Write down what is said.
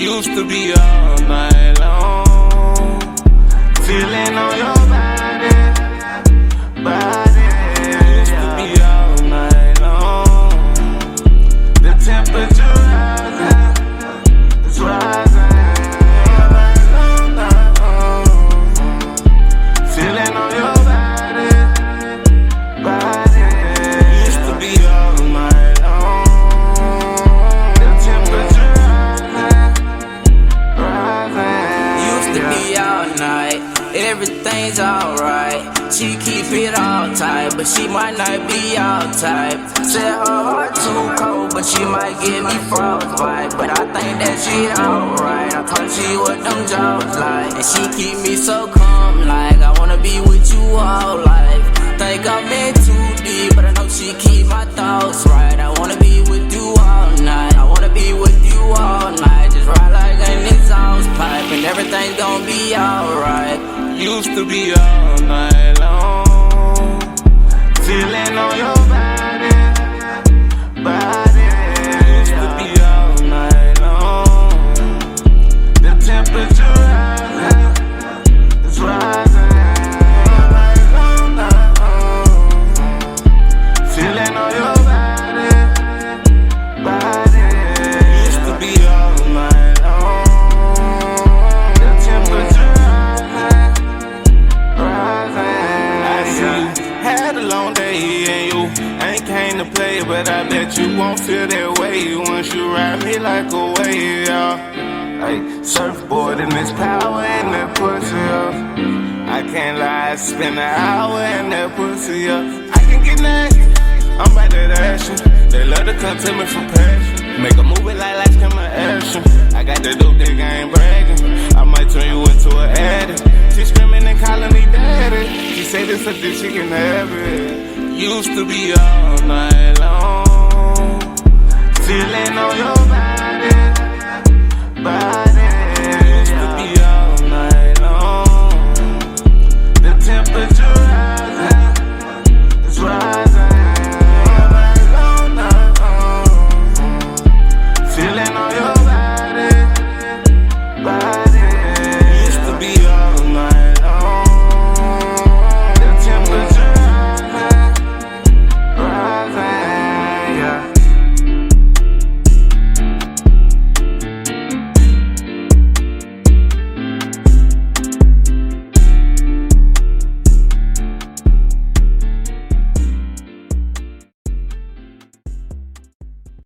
Used to be all night long, feeling on your body. Used to be all night long. The temperature rising, it's rising. Feeling on your body. Used to be all night long. The temperature rising. Used to be all night, everything's alright. She keep it all tight, but she might not be all type. Said her heart too cold, but she might give me frostbite. But I think that she alright. I thought she what them jobs like, and she keep me so calm, like I wanna be with you all life. Think I'm in too deep, but I know she keep my thoughts right. I wanna be with you all night. I wanna be with you all night. Just ride like an exhaust pipe, and everything's gonna be alright. Used to be all night long, feeling on your body. Used to be all night long. The temperature rising, it's rising. Feeling on your body. Used to be all night long. The temperature had a long day and you ain't came to play, but I bet you won't feel that way once you ride me like a wave, y'all. Like surfboard and this power and that pussy, y'all. I can't lie, I spend an hour in that pussy, y'all. I can get nasty, I'm about that action. They love to come to me for passion. Make a movie like lights camera action. I got the dope, they ain't bragging. I might turn you into an addict. She screaming and calling me daddy. She say this a dick, she can have it. Used to be all night long, feeling on your body.